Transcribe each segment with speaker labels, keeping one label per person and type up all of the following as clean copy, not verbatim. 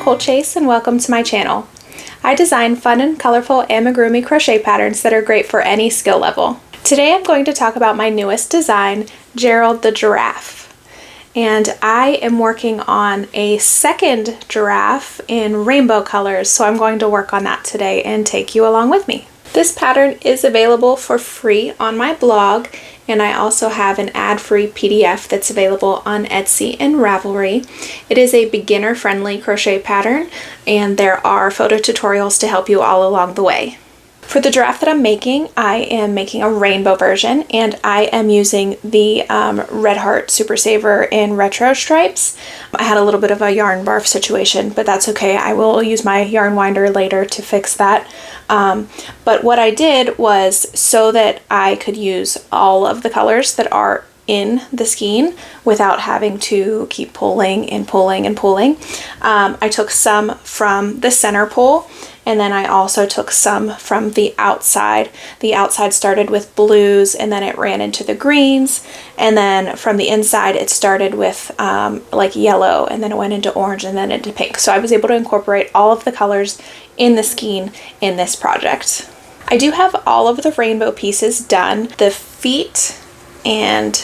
Speaker 1: Nicole Chase and welcome to my channel. I design fun and colorful amigurumi crochet patterns that are great for any skill level. Today I'm going to talk about my newest design, Gerald the Giraffe. And I am working on a second giraffe in rainbow colors, so I'm going to work on that today and take you along with me. This pattern is available for free on my blog, and I also have an ad-free PDF that's available on Etsy and Ravelry. It is a beginner-friendly crochet pattern, and there are photo tutorials to help you all along the way. For the giraffe that I'm making, I am making a rainbow version, and I am using the Red Heart Super Saver in retro stripes. I had a little bit of a yarn barf situation, but that's okay. I will use my yarn winder later to fix that. But what I did was, so that I could use all of the colors that are in the skein without having to keep pulling and pulling and pulling, I took some from the center pole, and then I also took some from the outside. The outside started with blues, and then it ran into the greens, and then from the inside it started with like yellow, and then it went into orange, and then into pink. So I was able to incorporate all of the colors in the skein in this project. I do have all of the rainbow pieces done. The feet and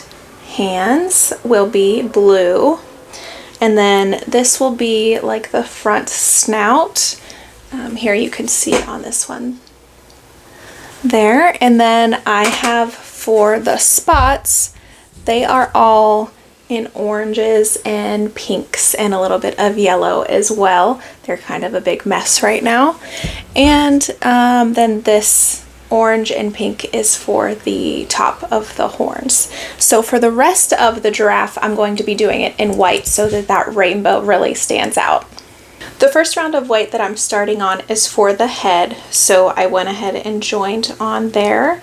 Speaker 1: hands will be blue, and then this will be like the front snout. Here you can see it on this one there. And then I have for the spots, they are all in oranges and pinks and a little bit of yellow as well. They're kind of a big mess right now. And then this orange and pink is for the top of the horns. So for the rest of the giraffe, I'm going to be doing it in white so that that rainbow really stands out. The first round of white that I'm starting on is for the head, so I went ahead and joined on there.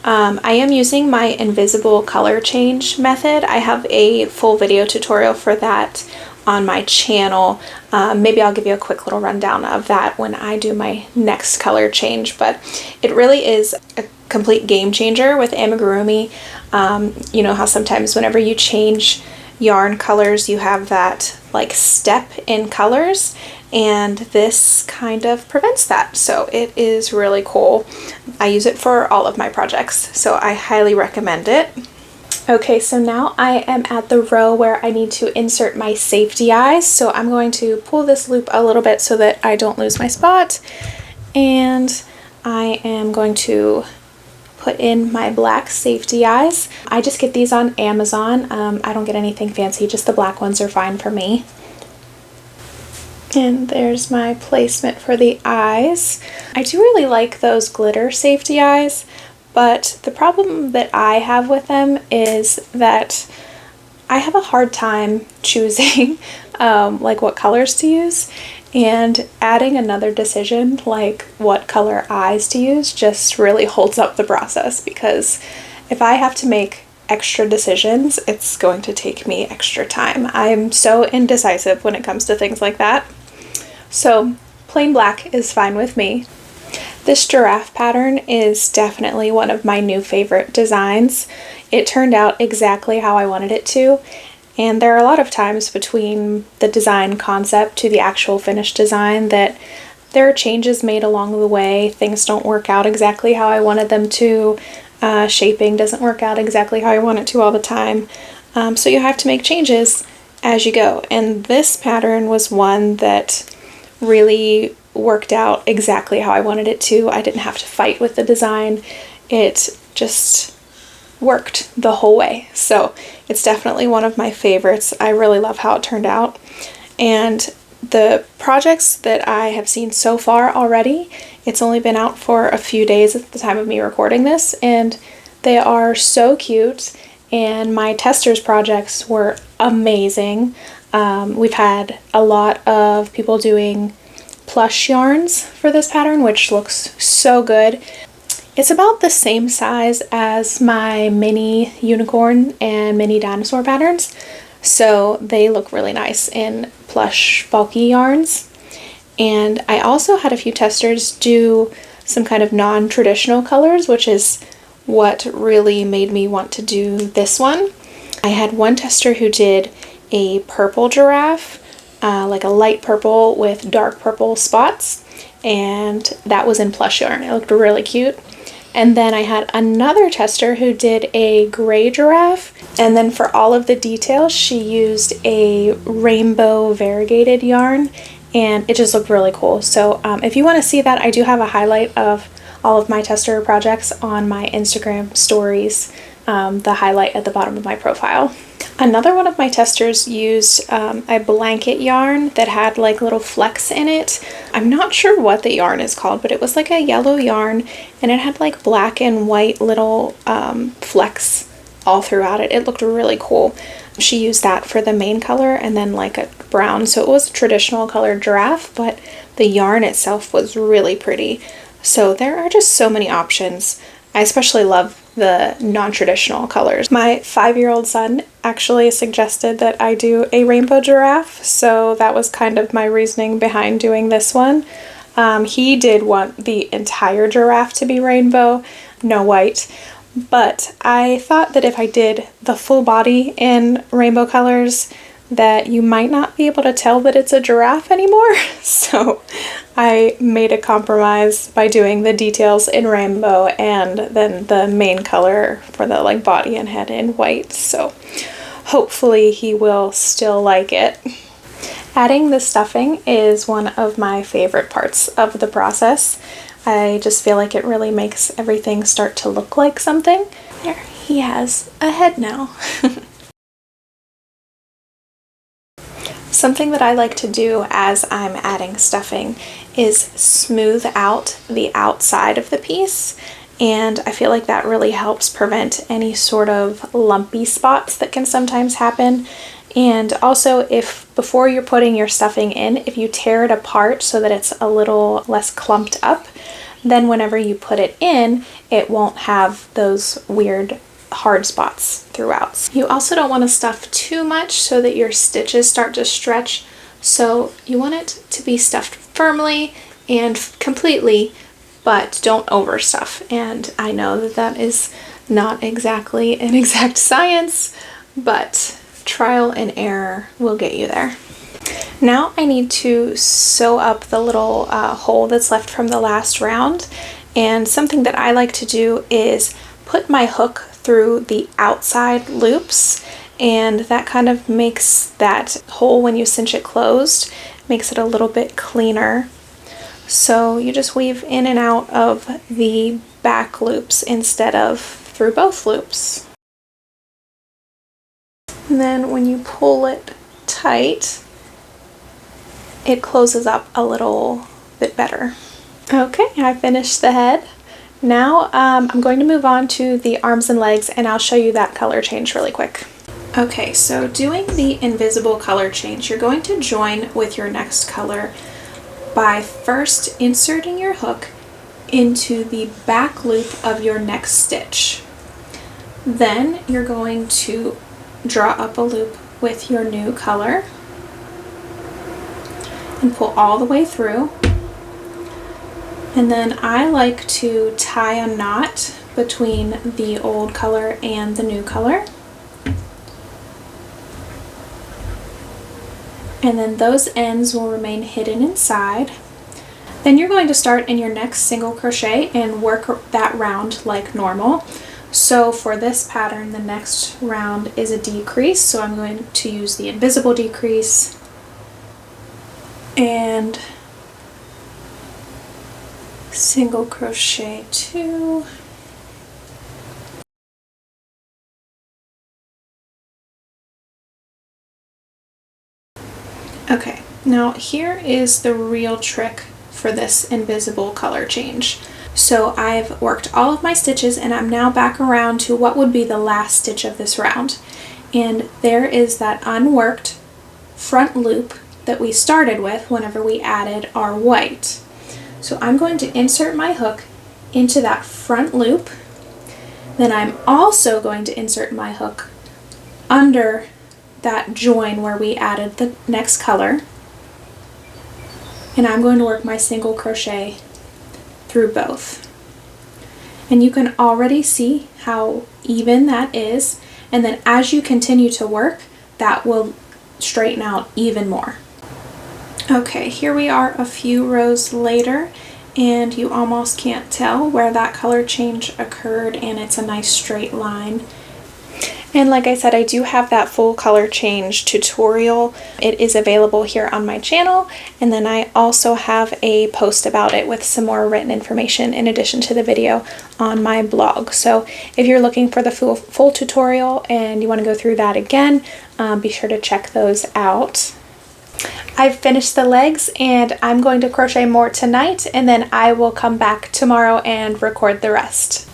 Speaker 1: I am using my invisible color change method. I have a full video tutorial for that on my channel. Maybe I'll give you a quick little rundown of that when I do my next color change, but it really is a complete game changer with amigurumi. You know how sometimes whenever you change yarn colors, you have that like step in colors, and this kind of prevents that. So it is really cool. I use it for all of my projects, so I highly recommend it. Okay, so now I am at the row where I need to insert my safety eyes, so I'm going to pull this loop a little bit so that I don't lose my spot, and I am going to put in my black safety eyes. I just get these on Amazon. I don't get anything fancy, just the black ones are fine for me. And there's my placement for the eyes. I do really like those glitter safety eyes, but the problem that I have with them is that I have a hard time choosing like what colors to use, and adding another decision like what color eyes to use just really holds up the process, because if I have to make extra decisions, it's going to take me extra time. I'm so indecisive when it comes to things like that. So plain black is fine with me. This giraffe pattern is definitely one of my new favorite designs. It turned out exactly how I wanted it to, and there are a lot of times between the design concept to the actual finished design that there are changes made along the way. Things don't work out exactly how I wanted them to. Shaping doesn't work out exactly how I want it to all the time. So you have to make changes as you go. And this pattern was one that really worked out exactly how I wanted it to. I didn't have to fight with the design. It just worked the whole way. So it's definitely one of my favorites. I really love how it turned out. And the projects that I have seen so far already, it's only been out for a few days at the time of me recording this, and they are so cute. And my testers projects were amazing. We've had a lot of people doing plush yarns for this pattern, which looks so good. It's about the same size as my mini unicorn and mini dinosaur patterns, so they look really nice in plush bulky yarns. And I also had a few testers do some kind of non-traditional colors, which is what really made me want to do this one. I had one tester who did a purple giraffe like a light purple with dark purple spots, and that was in plush yarn. It looked really cute. And then I had another tester who did a gray giraffe, and then for all of the details she used a rainbow variegated yarn, and it just looked really cool. So if you want to see that, I do have a highlight of all of my tester projects on my Instagram stories, the highlight at the bottom of my profile. Another one of my testers used a blanket yarn that had like little flecks in it. I'm not sure what the yarn is called, but it was like a yellow yarn, and it had like black and white little flecks all throughout it. It looked really cool. She used that for the main color and then like a brown, so it was a traditional colored giraffe, but the yarn itself was really pretty. So there are just so many options. I especially love the non-traditional colors. My 5-year-old son actually suggested that I do a rainbow giraffe, so that was kind of my reasoning behind doing this one. He did want the entire giraffe to be rainbow, no white, but I thought that if I did the full body in rainbow colors, that you might not be able to tell that it's a giraffe anymore. So I made a compromise by doing the details in rainbow and then the main color for the like body and head in white. So hopefully he will still like it. Adding the stuffing is one of my favorite parts of the process. I just feel like it really makes everything start to look like something. There, he has a head now. Something that I like to do as I'm adding stuffing is smooth out the outside of the piece, and I feel like that really helps prevent any sort of lumpy spots that can sometimes happen. And also, if before you're putting your stuffing in, if you tear it apart so that it's a little less clumped up, then whenever you put it in, it won't have those weird hard spots throughout. You also don't want to stuff too much so that your stitches start to stretch, so you want it to be stuffed firmly and completely, but don't overstuff. And I know that that is not exactly an exact science, but trial and error will get you there. Now I need to sew up the little hole that's left from the last round, and something that I like to do is put my hook through the outside loops, and that kind of makes that hole, when you cinch it closed, makes it a little bit cleaner. So you just weave in and out of the back loops instead of through both loops. And then when you pull it tight, it closes up a little bit better. Okay, I finished the head. Now I'm going to move on to the arms and legs, and I'll show you that color change really quick. Okay, so doing the invisible color change, you're going to join with your next color by first inserting your hook into the back loop of your next stitch. Then you're going to draw up a loop with your new color and pull all the way through. And then I like to tie a knot between the old color and the new color. And then those ends will remain hidden inside. Then you're going to start in your next single crochet and work that round like normal. So for this pattern, the next round is a decrease, so I'm going to use the invisible decrease and single crochet 2, okay, now here is the real trick for this invisible color change. So I've worked all of my stitches and I'm now back around to what would be the last stitch of this round, and there is that unworked front loop that we started with whenever we added our white. So I'm going to insert my hook into that front loop. Then I'm also going to insert my hook under that join where we added the next color. And I'm going to work my single crochet through both. And you can already see how even that is. And then as you continue to work, that will straighten out even more. Okay, here we are a few rows later, and you almost can't tell where that color change occurred, and it's a nice straight line. And like I said, I do have that full color change tutorial. It is available here on my channel, and then I also have a post about it with some more written information in addition to the video on my blog. So if you're looking for the full tutorial and you want to go through that again, be sure to check those out. I've finished the legs and I'm going to crochet more tonight, and then I will come back tomorrow and record the rest.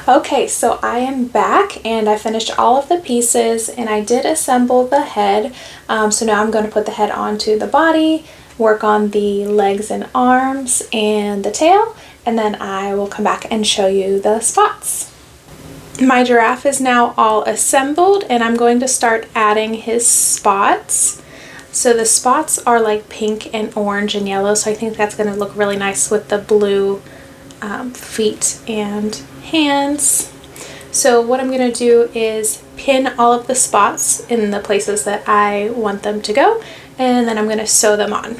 Speaker 1: Okay, so I am back and I finished all of the pieces and I did assemble the head. So now I'm going to put the head onto the body, work on the legs and arms and the tail, and then I will come back and show you the spots. My giraffe is now all assembled and I'm going to start adding his spots. So the spots are like pink and orange and yellow, so I think that's going to look really nice with the blue feet and hands. So what I'm going to do is pin all of the spots in the places that I want them to go, and then I'm going to sew them on.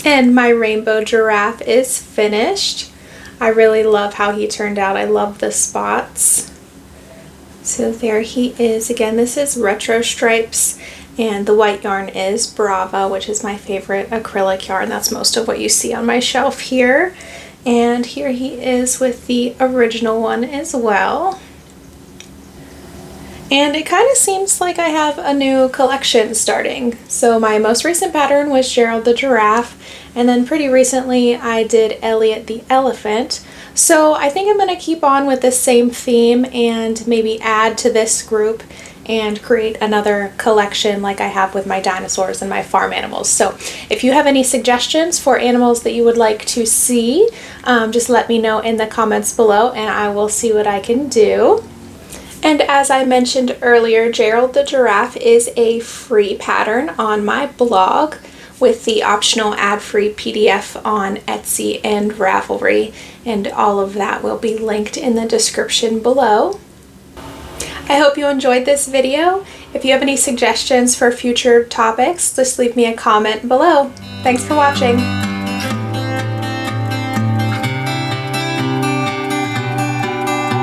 Speaker 1: And my rainbow giraffe is finished. I really love how he turned out. I love the spots. So there he is. Again, this is Retro Stripes, and the white yarn is Brava, which is my favorite acrylic yarn. That's most of what you see on my shelf here. And here he is with the original one as well. And it kind of seems like I have a new collection starting. So my most recent pattern was Gerald the Giraffe, and then pretty recently I did Elliot the Elephant. So I think I'm going to keep on with this same theme and maybe add to this group and create another collection like I have with my dinosaurs and my farm animals. So if you have any suggestions for animals that you would like to see, just let me know in the comments below and I will see what I can do. And as I mentioned earlier, Gerald the Giraffe is a free pattern on my blog with the optional ad-free PDF on Etsy and Ravelry, and all of that will be linked in the description below. I hope you enjoyed this video. If you have any suggestions for future topics, just leave me a comment below. Thanks for watching.